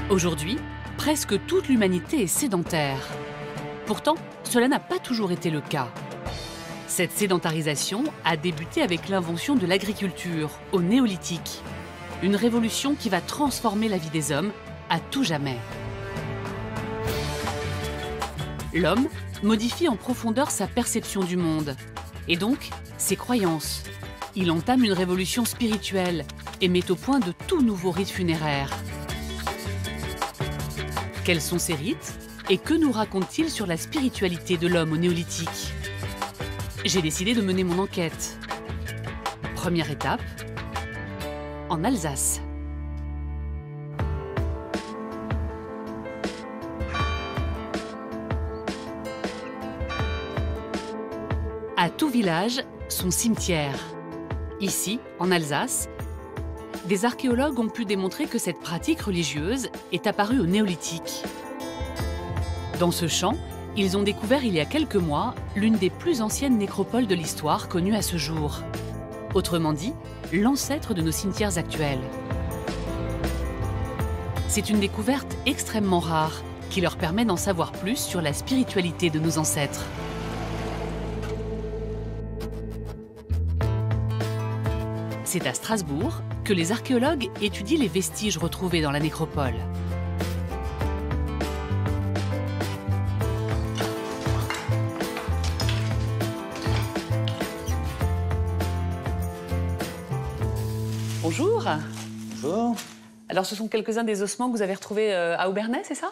Aujourd'hui, presque toute l'humanité est sédentaire. Pourtant, cela n'a pas toujours été le cas. Cette sédentarisation a débuté avec l'invention de l'agriculture au néolithique. Une révolution qui va transformer la vie des hommes à tout jamais. L'homme modifie en profondeur sa perception du monde et donc ses croyances. Il entame une révolution spirituelle et met au point de tout nouveaux rites funéraires. Quels sont ces rites et que nous racontent-ils sur la spiritualité de l'homme au néolithique? J'ai décidé de mener mon enquête. Première étape, en Alsace. À tout village, son cimetière. Ici, en Alsace, des archéologues ont pu démontrer que cette pratique religieuse est apparue au néolithique. Dans ce champ, ils ont découvert il y a quelques mois l'une des plus anciennes nécropoles de l'histoire connue à ce jour. Autrement dit, l'ancêtre de nos cimetières actuels. C'est une découverte extrêmement rare qui leur permet d'en savoir plus sur la spiritualité de nos ancêtres. C'est à Strasbourg que les archéologues étudient les vestiges retrouvés dans la nécropole. Bonjour. Bonjour. Alors ce sont quelques-uns des ossements que vous avez retrouvés à Obernai, c'est ça?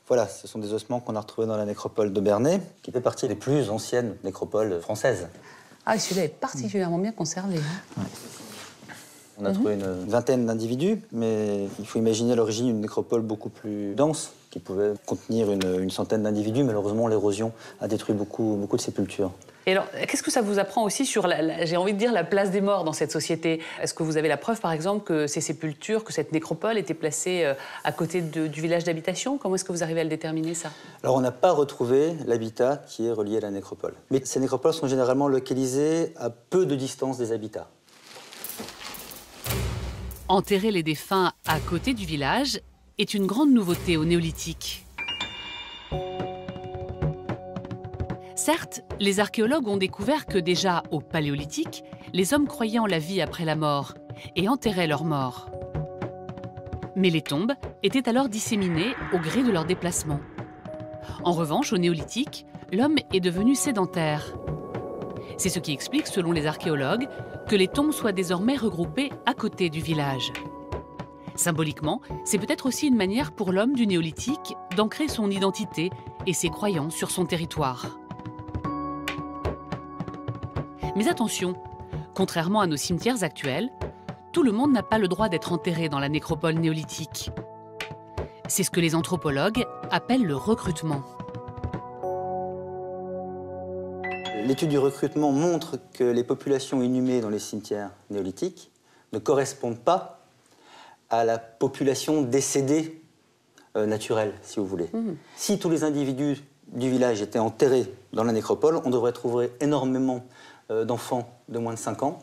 Voilà, ce sont des ossements qu'on a retrouvés dans la nécropole d'Obernai, qui fait partie des plus anciennes nécropoles françaises. Ah, celui-là est particulièrement bien conservé. Ouais. On a trouvé une vingtaine d'individus, mais il faut imaginer à l'origine une nécropole beaucoup plus dense, qui pouvait contenir une centaine d'individus. Malheureusement, l'érosion a détruit beaucoup de sépultures. Et alors, qu'est-ce que ça vous apprend aussi sur, j'ai envie de dire, la place des morts dans cette société? Est-ce que vous avez la preuve, par exemple, que ces sépultures, que cette nécropole était placée à côté du village d'habitation? Comment est-ce que vous arrivez à le déterminer, ça? Alors, on n'a pas retrouvé l'habitat qui est relié à la nécropole. Mais ces nécropoles sont généralement localisées à peu de distance des habitats. Enterrer les défunts à côté du village est une grande nouveauté au néolithique. Certes, les archéologues ont découvert que déjà au paléolithique, les hommes croyaient en la vie après la mort et enterraient leurs morts. Mais les tombes étaient alors disséminées au gré de leur déplacement. En revanche, au néolithique, l'homme est devenu sédentaire. C'est ce qui explique, selon les archéologues, que les tombes soient désormais regroupées à côté du village. Symboliquement, c'est peut-être aussi une manière pour l'homme du néolithique d'ancrer son identité et ses croyances sur son territoire. Mais attention, contrairement à nos cimetières actuels, tout le monde n'a pas le droit d'être enterré dans la nécropole néolithique. C'est ce que les anthropologues appellent le recrutement. L'étude du recrutement montre que les populations inhumées dans les cimetières néolithiques ne correspondent pas à la population décédée naturelle, si vous voulez. Si tous les individus du village étaient enterrés dans la nécropole, on devrait trouver énormément d'enfants de moins de 5 ans.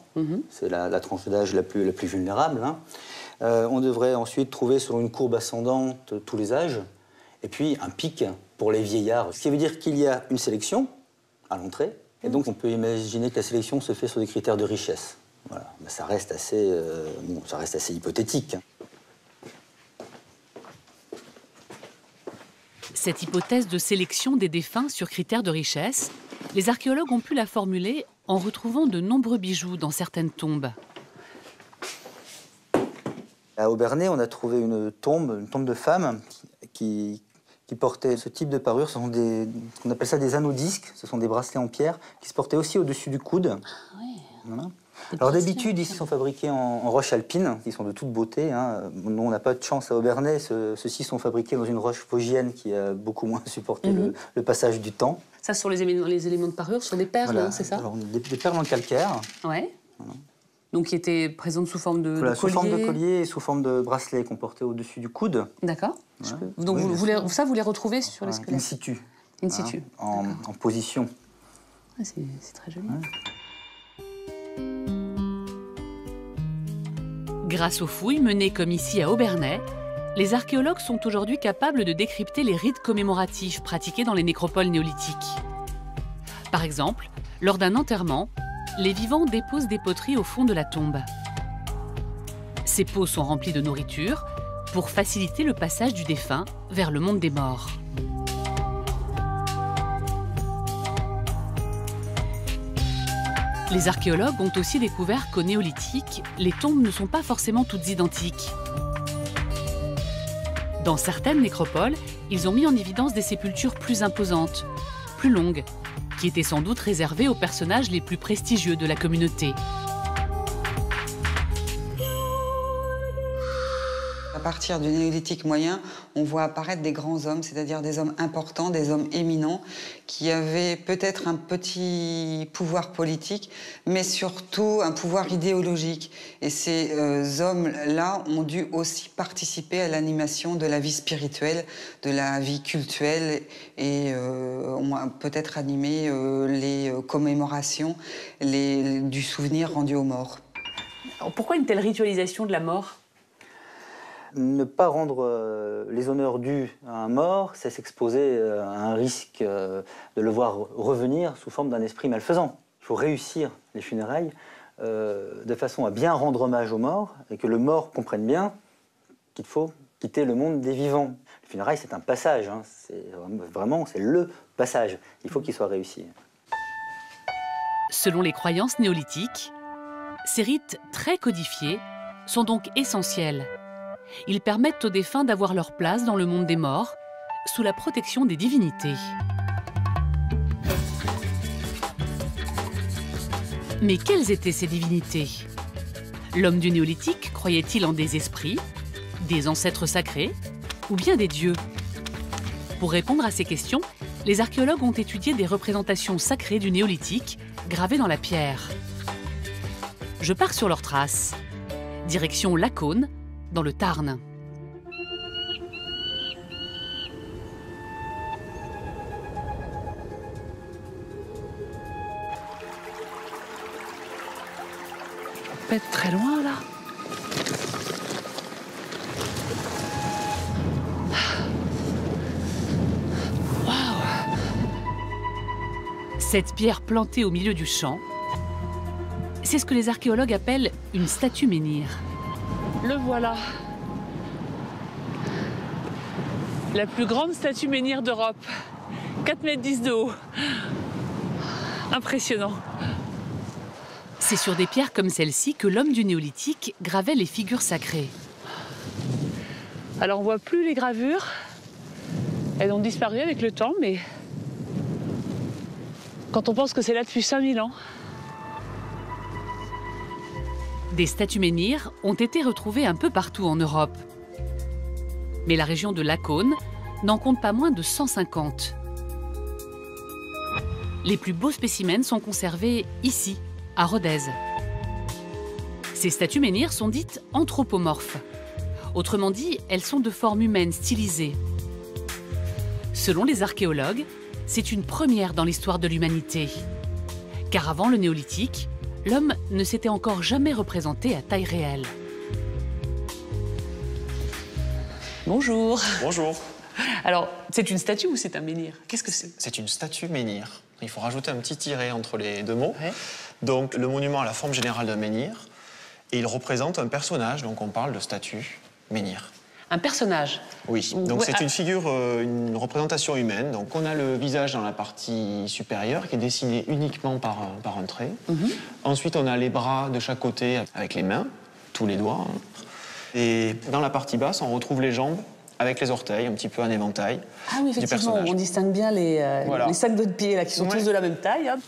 C'est la tranche d'âge la plus vulnérable. On devrait ensuite trouver sur une courbe ascendante tous les âges, et puis un pic pour les vieillards. Ce qui veut dire qu'il y a une sélection à l'entrée, et donc on peut imaginer que la sélection se fait sur des critères de richesse. Voilà. Mais ça reste assez hypothétique. Cette hypothèse de sélection des défunts sur critères de richesse, les archéologues ont pu la formuler en retrouvant de nombreux bijoux dans certaines tombes. À Obernai, on a trouvé une tombe de femme qui portait ce type de parure. On appelle ça des anneaux disques, ce sont des bracelets en pierre qui se portaient aussi au-dessus du coude. Ah ouais. Voilà. Alors d'habitude, ici, sont fabriqués en roche alpine, qui sont de toute beauté. Nous, on n'a pas de chance à Obernai. Ceux-ci sont fabriqués dans une roche vosgienne qui a beaucoup moins supporté le passage du temps. Ça, sur les éléments de parure, sur des perles, voilà. C'est ça? Alors, des perles en calcaire. Ouais. Voilà. Donc qui étaient présentes sous forme de voilà, collier. Sous forme de collier et sous forme de bracelet qu'on portait au-dessus du coude. D'accord. Voilà. Donc oui, vous les retrouvez sur les squelettes? In situ. In situ. En position. Ah, c'est très joli. Ouais. Grâce aux fouilles menées comme ici à Obernai, les archéologues sont aujourd'hui capables de décrypter les rites commémoratifs pratiqués dans les nécropoles néolithiques. Par exemple, lors d'un enterrement, les vivants déposent des poteries au fond de la tombe. Ces pots sont remplis de nourriture pour faciliter le passage du défunt vers le monde des morts. Les archéologues ont aussi découvert qu'au néolithique, les tombes ne sont pas forcément toutes identiques. Dans certaines nécropoles, ils ont mis en évidence des sépultures plus imposantes, plus longues, qui étaient sans doute réservées aux personnages les plus prestigieux de la communauté. À partir du néolithique moyen, on voit apparaître des grands hommes, c'est-à-dire des hommes importants, des hommes éminents, qui avaient peut-être un petit pouvoir politique, mais surtout un pouvoir idéologique. Et ces hommes-là ont dû aussi participer à l'animation de la vie spirituelle, de la vie cultuelle, et ont peut-être animé les commémorations du souvenir rendu aux morts. Alors pourquoi une telle ritualisation de la mort ? Ne pas rendre les honneurs dus à un mort, c'est s'exposer à un risque de le voir revenir sous forme d'un esprit malfaisant. Il faut réussir les funérailles de façon à bien rendre hommage aux morts et que le mort comprenne bien qu'il faut quitter le monde des vivants. Les funérailles, c'est un passage, hein, c'est le passage. Il faut qu'il soit réussi. Selon les croyances néolithiques, ces rites très codifiés sont donc essentiels. Ils permettent aux défunts d'avoir leur place dans le monde des morts, sous la protection des divinités. Mais quelles étaient ces divinités? L'homme du néolithique croyait-il en des esprits, des ancêtres sacrés, ou bien des dieux? Pour répondre à ces questions, les archéologues ont étudié des représentations sacrées du néolithique gravées dans la pierre. Je pars sur leurs traces. Direction Lacaune, dans le Tarn. Pas être très loin là. Waouh! Cette pierre plantée au milieu du champ, c'est ce que les archéologues appellent une statue menhir. Le voilà. La plus grande statue menhir d'Europe. 4,10 m de haut. Impressionnant. C'est sur des pierres comme celle-ci que l'homme du néolithique gravait les figures sacrées. Alors on voit plus les gravures. Elles ont disparu avec le temps, mais quand on pense que c'est là depuis 5000 ans. Des statues menhirs ont été retrouvées un peu partout en Europe. Mais la région de Lacaune n'en compte pas moins de 150. Les plus beaux spécimens sont conservés ici, à Rodez. Ces statues menhirs sont dites anthropomorphes. Autrement dit, elles sont de forme humaine stylisée. Selon les archéologues, c'est une première dans l'histoire de l'humanité. Car avant le néolithique, l'homme ne s'était encore jamais représenté à taille réelle. Bonjour. Bonjour. Alors, c'est une statue ou c'est un menhir? Qu'est-ce que c'est? C'est une statue menhir. Il faut rajouter un petit tiret entre les deux mots. Ouais. Donc, le monument a la forme générale d'un menhir et il représente un personnage, donc on parle de statue menhir. Un personnage? Oui, donc Ouais, c'est une figure, une représentation humaine. Donc on a le visage dans la partie supérieure qui est dessiné uniquement par un trait. Ensuite, on a les bras de chaque côté avec les mains, tous les doigts. Hein. Et dans la partie basse, on retrouve les jambes avec les orteils, un petit peu un éventail. Ah oui, effectivement, on distingue bien Voilà. les sacs de pied là, qui sont Ouais. tous de la même taille. Hop.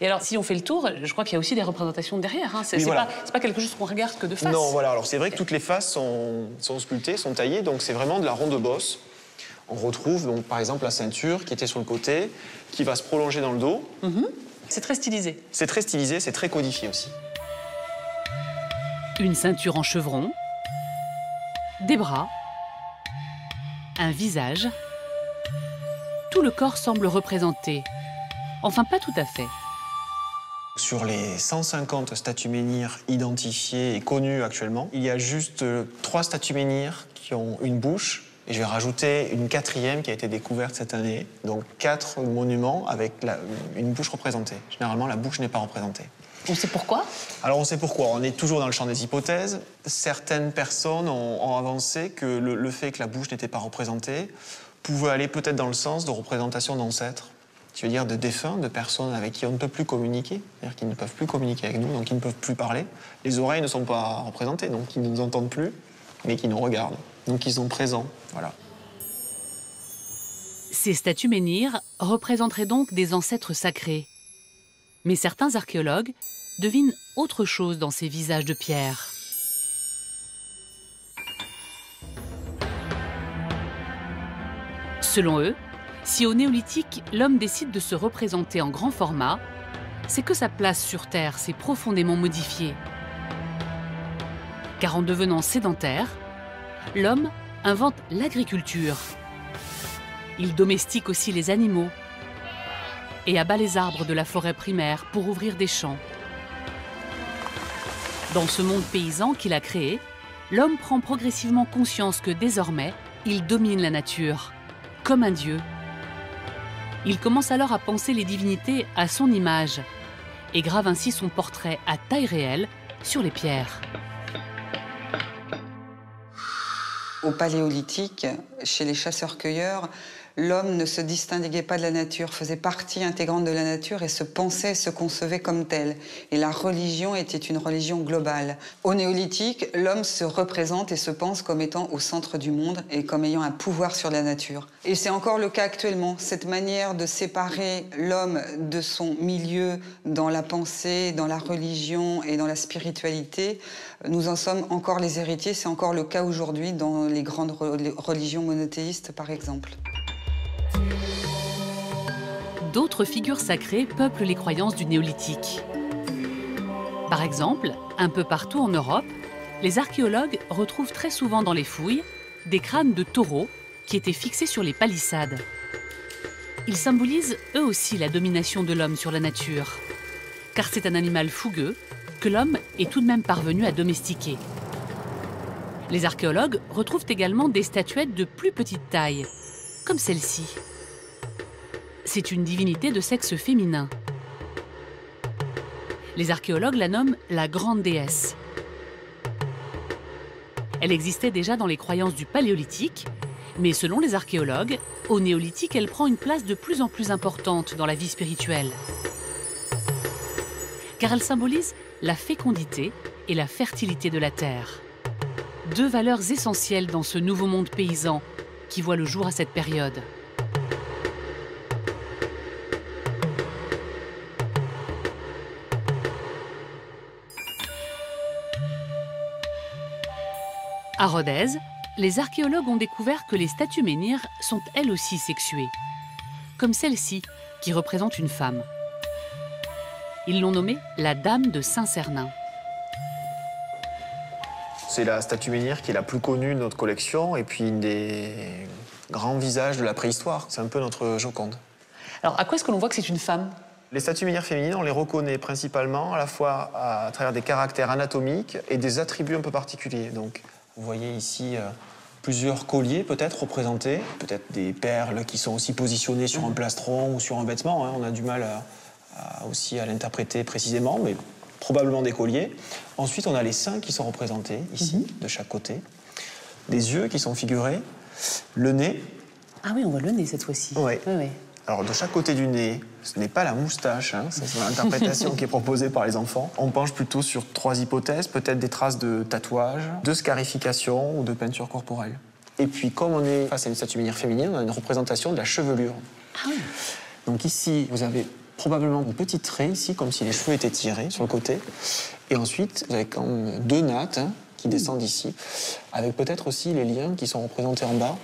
Et alors, si on fait le tour, je crois qu'il y a aussi des représentations derrière. Hein. C'est Oui, voilà. pas quelque chose qu'on regarde que de face. Non, voilà. Alors c'est vrai que toutes les faces sont sculptées, sont taillées, donc c'est vraiment de la ronde bosse. On retrouve donc par exemple la ceinture qui était sur le côté, qui va se prolonger dans le dos. C'est très stylisé. C'est très stylisé, c'est très codifié aussi. Une ceinture en chevron, des bras, un visage. Tout le corps semble représenté. Enfin, pas tout à fait. Sur les 150 statues menhirs identifiées et connues actuellement, il y a juste 3 statues menhirs qui ont une bouche. Et je vais rajouter une 4e qui a été découverte cette année. Donc 4 monuments avec une bouche représentée. Généralement, la bouche n'est pas représentée. On sait pourquoi? Alors on sait pourquoi. On est toujours dans le champ des hypothèses. Certaines personnes ont avancé que le fait que la bouche n'était pas représentée pouvait aller peut-être dans le sens de représentation d'ancêtres. Tu veux dire de défunts, de personnes avec qui on ne peut plus communiquer, c'est-à-dire qui ne peuvent plus communiquer avec nous, donc qui ne peuvent plus parler. Les oreilles ne sont pas représentées, donc ils ne nous entendent plus, mais qui nous regardent. Donc ils sont présents, voilà. Ces statues menhirs représenteraient donc des ancêtres sacrés. Mais certains archéologues devinent autre chose dans ces visages de pierre. Selon eux, si au néolithique, l'homme décide de se représenter en grand format, c'est que sa place sur Terre s'est profondément modifiée. Car en devenant sédentaire, l'homme invente l'agriculture. Il domestique aussi les animaux et abat les arbres de la forêt primaire pour ouvrir des champs. Dans ce monde paysan qu'il a créé, l'homme prend progressivement conscience que désormais, il domine la nature, comme un dieu. Il commence alors à penser les divinités à son image et grave ainsi son portrait à taille réelle sur les pierres. Au Paléolithique, chez les chasseurs-cueilleurs, l'homme ne se distinguait pas de la nature, faisait partie intégrante de la nature et se pensait, se concevait comme tel. Et la religion était une religion globale. Au Néolithique, l'homme se représente et se pense comme étant au centre du monde et comme ayant un pouvoir sur la nature. Et c'est encore le cas actuellement. Cette manière de séparer l'homme de son milieu dans la pensée, dans la religion et dans la spiritualité, nous en sommes encore les héritiers. C'est encore le cas aujourd'hui dans les grandes religions monothéistes, par exemple. D'autres figures sacrées peuplent les croyances du néolithique. Par exemple, un peu partout en Europe, les archéologues retrouvent très souvent dans les fouilles des crânes de taureaux qui étaient fixés sur les palissades. Ils symbolisent eux aussi la domination de l'homme sur la nature, car c'est un animal fougueux que l'homme est tout de même parvenu à domestiquer. Les archéologues retrouvent également des statuettes de plus petite taille, comme celle-ci. C'est une divinité de sexe féminin. Les archéologues la nomment la grande déesse. Elle existait déjà dans les croyances du Paléolithique, mais selon les archéologues, au Néolithique, elle prend une place de plus en plus importante dans la vie spirituelle. Car elle symbolise la fécondité et la fertilité de la terre. Deux valeurs essentielles dans ce nouveau monde paysan qui voit le jour à cette période. À Rodez, les archéologues ont découvert que les statues menhirs sont elles aussi sexuées, comme celle-ci qui représente une femme. Ils l'ont nommée la Dame de Saint-Cernin. C'est la statue menhir qui est la plus connue de notre collection et puis une des grands visages de la préhistoire. C'est un peu notre Joconde. Alors, à quoi est-ce que l'on voit que c'est une femme ? Les statues menhirs féminines, on les reconnaît principalement à la fois à travers des caractères anatomiques et des attributs un peu particuliers. Donc, vous voyez ici plusieurs colliers peut-être représentés, peut-être des perles qui sont aussi positionnées sur un plastron ou sur un vêtement. Hein. On a du mal aussi à l'interpréter précisément, mais probablement des colliers. Ensuite, on a les seins qui sont représentés ici, de chaque côté. Des yeux qui sont figurés, le nez. Ah oui, on voit le nez cette fois-ci. Oui. Oui. Alors, de chaque côté du nez, ce n'est pas la moustache, hein, c'est l'interprétation qui est proposée par les enfants. On penche plutôt sur 3 hypothèses, peut-être des traces de tatouage, de scarification ou de peinture corporelle. Et puis, comme on est face à une statue menhir féminine, on a une représentation de la chevelure. Ah oui. Donc ici, vous avez probablement une petite raie ici, comme si les cheveux étaient tirés sur le côté. Et ensuite, vous avez quand même 2 nattes qui descendent ici, avec peut-être aussi les liens qui sont représentés en bas,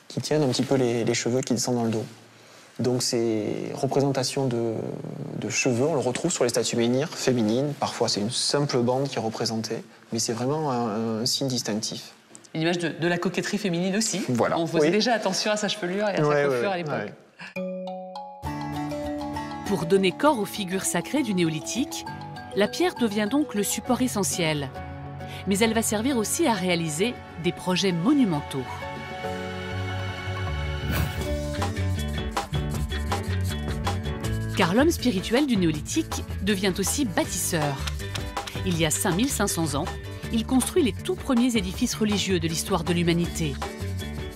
qui tiennent un petit peu les cheveux qui descendent dans le dos. Donc ces représentations de cheveux, on le retrouve sur les statues menhirs féminines. Parfois, c'est une simple bande qui est représentée, mais c'est vraiment un signe distinctif. Une image de la coquetterie féminine aussi. Voilà. On faisait déjà attention à sa chevelure et à sa coiffure à l'époque. Pour donner corps aux figures sacrées du néolithique, la pierre devient donc le support essentiel. Mais elle va servir aussi à réaliser des projets monumentaux. Car l'homme spirituel du néolithique devient aussi bâtisseur. Il y a 5500 ans, il construit les tout premiers édifices religieux de l'histoire de l'humanité.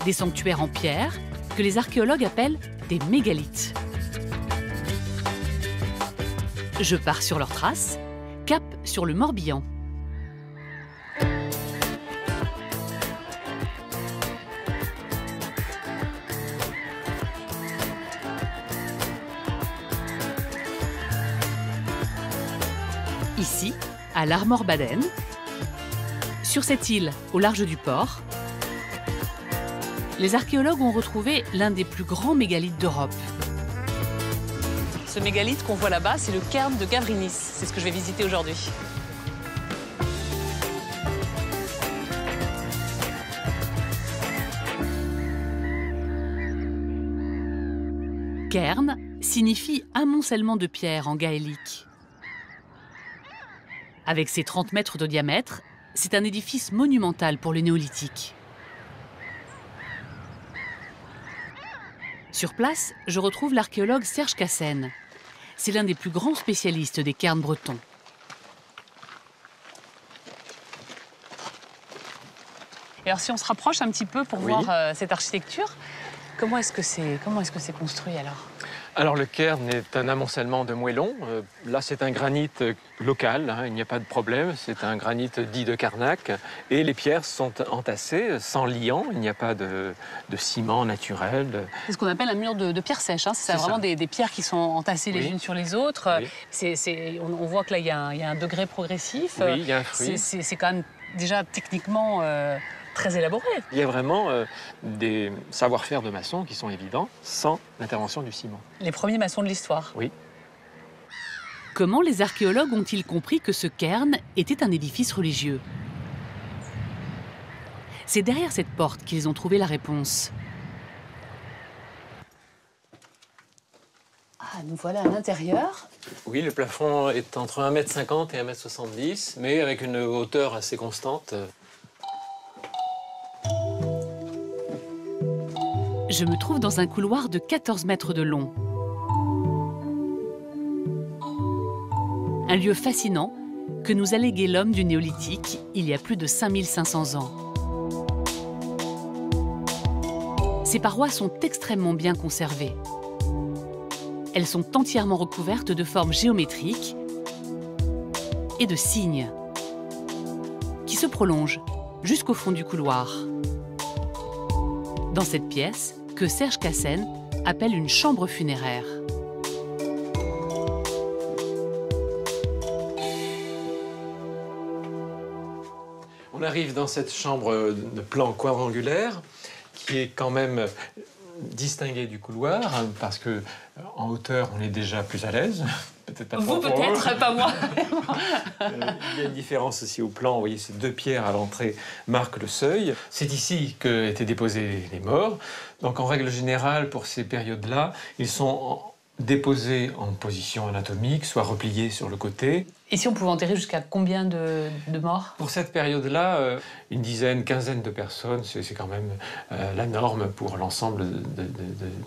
Des sanctuaires en pierre que les archéologues appellent des mégalithes. Je pars sur leurs traces, cap sur le Morbihan. Ici, à l'Armor-Baden, sur cette île au large du port, les archéologues ont retrouvé l'un des plus grands mégalithes d'Europe. Ce mégalithe qu'on voit là-bas, c'est le cairn de Gavrinis. C'est ce que je vais visiter aujourd'hui. Cairn signifie amoncellement de pierres en gaélique. Avec ses 30 mètres de diamètre, c'est un édifice monumental pour le néolithique. Sur place, je retrouve l'archéologue Serge Cassen. C'est l'un des plus grands spécialistes des cairns bretons. Et alors si on se rapproche un petit peu pour Oui. voir cette architecture, comment est-ce que c'est construit alors? Alors le cairn est un amoncellement de moellons. Là c'est un granit local, hein, il n'y a pas de problème. C'est un granit dit de Carnac. Et les pierres sont entassées sans liant, il n'y a pas de ciment naturel. C'est ce qu'on appelle un mur de pierres sèches. Hein. C'est C'est vraiment ça. des pierres qui sont entassées les Oui. unes sur les autres. Oui. On voit que là il y a un degré progressif. Oui, il y a un fruit. C'est quand même déjà techniquement très élaboré. Il y a vraiment des savoir-faire de maçons qui sont évidents sans l'intervention du ciment. Les premiers maçons de l'histoire. Oui. Comment les archéologues ont-ils compris que ce cairn était un édifice religieux? C'est derrière cette porte qu'ils ont trouvé la réponse. Ah, nous voilà à l'intérieur. Oui, le plafond est entre 1,50 m et 1,70 m, mais avec une hauteur assez constante. Je me trouve dans un couloir de 14 mètres de long. Un lieu fascinant que nous a légué l'homme du néolithique il y a plus de 5500 ans. Ces parois sont extrêmement bien conservées. Elles sont entièrement recouvertes de formes géométriques et de signes qui se prolongent jusqu'au fond du couloir. Dans cette pièce, que Serge Cassen appelle une chambre funéraire. On arrive dans cette chambre de plan quadrangulaire qui est quand même distinguée du couloir hein, parce que en hauteur on est déjà plus à l'aise. Peut-être pas Vous trop pour peut-être, pas moi. Il y a une différence aussi au plan. Vous voyez, ces deux pierres à l'entrée marquent le seuil. C'est ici qu'étaient déposés les morts. Donc, en règle générale, pour ces périodes-là, ils sont déposés en position anatomique, soit repliés sur le côté. Et si on pouvait enterrer jusqu'à combien de morts? Pour cette période-là, une dizaine, quinzaine de personnes, c'est quand même la norme pour l'ensemble de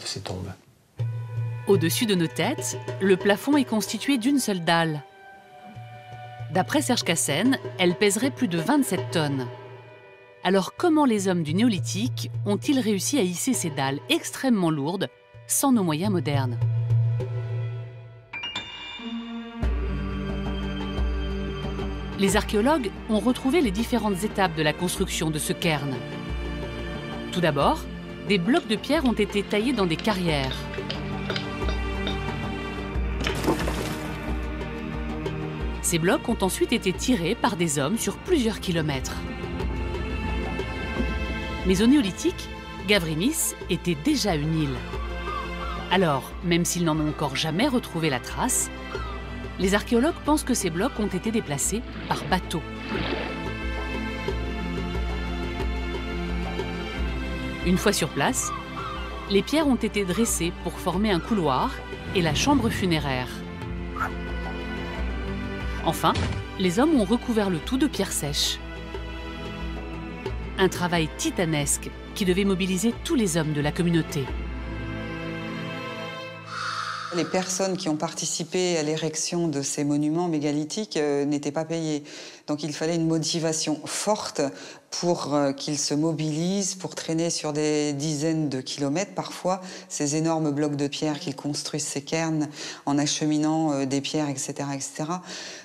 ces tombes. Au-dessus de nos têtes, le plafond est constitué d'une seule dalle. D'après Serge Cassen, elle pèserait plus de 27 tonnes. Alors comment les hommes du néolithique ont-ils réussi à hisser ces dalles extrêmement lourdes sans nos moyens modernes? Les archéologues ont retrouvé les différentes étapes de la construction de ce cairn. Tout d'abord, des blocs de pierre ont été taillés dans des carrières. Ces blocs ont ensuite été tirés par des hommes sur plusieurs kilomètres. Mais au néolithique, Gavrinis était déjà une île. Alors, même s'ils n'en ont encore jamais retrouvé la trace, les archéologues pensent que ces blocs ont été déplacés par bateau. Une fois sur place, les pierres ont été dressées pour former un couloir et la chambre funéraire. Enfin, les hommes ont recouvert le tout de pierres sèches. Un travail titanesque qui devait mobiliser tous les hommes de la communauté. Les personnes qui ont participé à l'érection de ces monuments mégalithiques n'étaient pas payées. Donc il fallait une motivation forte pour qu'ils se mobilisent, pour traîner sur des dizaines de kilomètres parfois ces énormes blocs de pierre qu'ils construisent ces cairns en acheminant des pierres, etc., etc.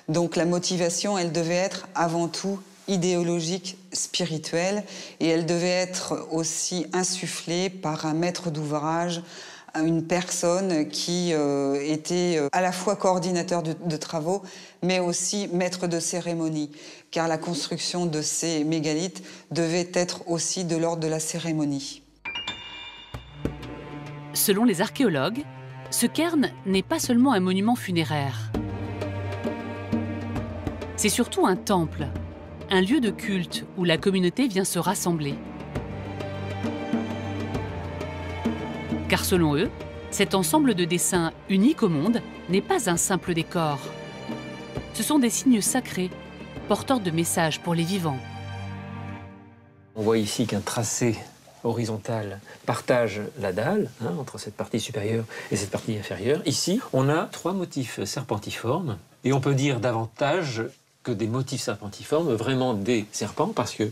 Donc la motivation, elle devait être avant tout idéologique, spirituelle, et elle devait être aussi insufflée par un maître d'ouvrage, une personne qui était à la fois coordinateur de travaux, mais aussi maître de cérémonie, car la construction de ces mégalithes devait être aussi de l'ordre de la cérémonie. Selon les archéologues, ce cairn n'est pas seulement un monument funéraire. C'est surtout un temple, un lieu de culte où la communauté vient se rassembler. Car selon eux, cet ensemble de dessins unique au monde n'est pas un simple décor. Ce sont des signes sacrés, porteurs de messages pour les vivants. On voit ici qu'un tracé horizontal partage la dalle, entre cette partie supérieure et cette partie inférieure. Ici, on a 3 motifs serpentiformes, et on peut dire davantage que des motifs serpentiformes, vraiment des serpents, parce que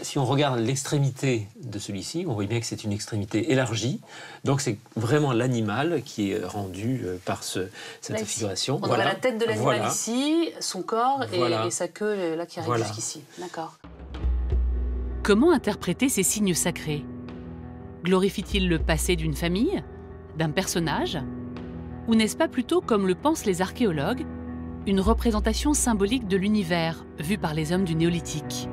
si on regarde l'extrémité de celui-ci, on voit bien que c'est une extrémité élargie. Donc c'est vraiment l'animal qui est rendu par cette figuration. On voit la tête de l'animal ici, son corps et sa queue là qui arrive jusqu'ici. D'accord. Comment interpréter ces signes sacrés? Glorifie-t-il le passé d'une famille, d'un personnage? Ou n'est-ce pas plutôt, comme le pensent les archéologues, une représentation symbolique de l'univers vu par les hommes du néolithique?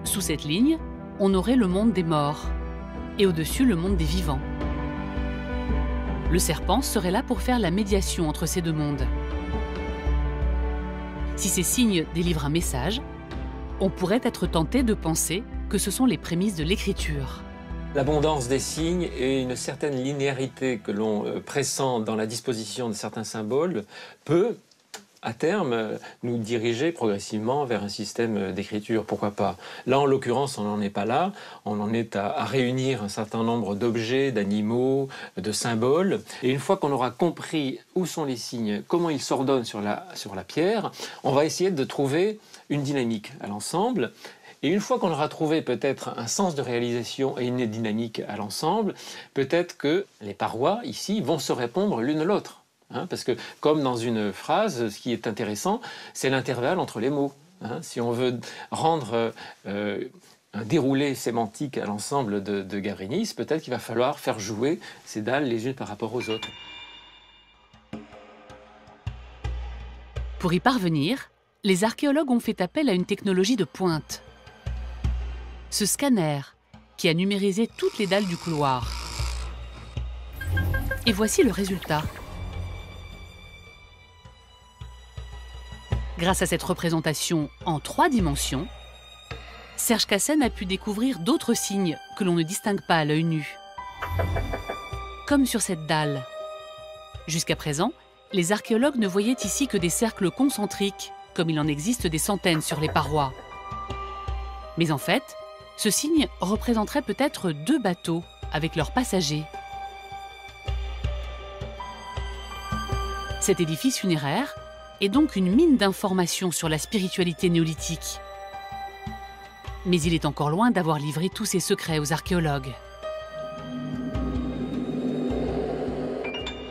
Sous cette ligne, on aurait le monde des morts et au-dessus le monde des vivants. Le serpent serait là pour faire la médiation entre ces deux mondes. Si ces signes délivrent un message, on pourrait être tenté de penser que ce sont les prémices de l'écriture. L'abondance des signes et une certaine linéarité que l'on pressent dans la disposition de certains symboles peut, à terme, nous diriger progressivement vers un système d'écriture. Pourquoi pas? Là, en l'occurrence, on n'en est pas là. On en est à réunir un certain nombre d'objets, d'animaux, de symboles. Et une fois qu'on aura compris où sont les signes, comment ils s'ordonnent sur la pierre, on va essayer de trouver une dynamique à l'ensemble. Et une fois qu'on aura trouvé peut-être un sens de réalisation et une dynamique à l'ensemble, peut-être que les parois, ici, vont se répondre l'une à l'autre. Parce que, comme dans une phrase, ce qui est intéressant, c'est l'intervalle entre les mots. Si on veut rendre un déroulé sémantique à l'ensemble de Gavrinis, peut-être qu'il va falloir faire jouer ces dalles les unes par rapport aux autres. Pour y parvenir, les archéologues ont fait appel à une technologie de pointe. Ce scanner, qui a numérisé toutes les dalles du couloir. Et voici le résultat. Grâce à cette représentation en 3 dimensions, Serge Cassen a pu découvrir d'autres signes que l'on ne distingue pas à l'œil nu. Comme sur cette dalle. Jusqu'à présent, les archéologues ne voyaient ici que des cercles concentriques, comme il en existe des centaines sur les parois. Mais en fait, ce signe représenterait peut-être 2 bateaux avec leurs passagers. Cet édifice funéraire est donc une mine d'informations sur la spiritualité néolithique. Mais il est encore loin d'avoir livré tous ses secrets aux archéologues.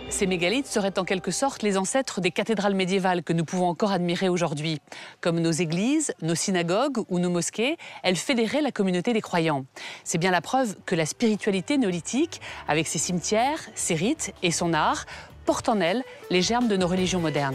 Ces mégalithes seraient en quelque sorte les ancêtres des cathédrales médiévales que nous pouvons encore admirer aujourd'hui. Comme nos églises, nos synagogues ou nos mosquées, elles fédéraient la communauté des croyants. C'est bien la preuve que la spiritualité néolithique, avec ses cimetières, ses rites et son art, porte en elle les germes de nos religions modernes.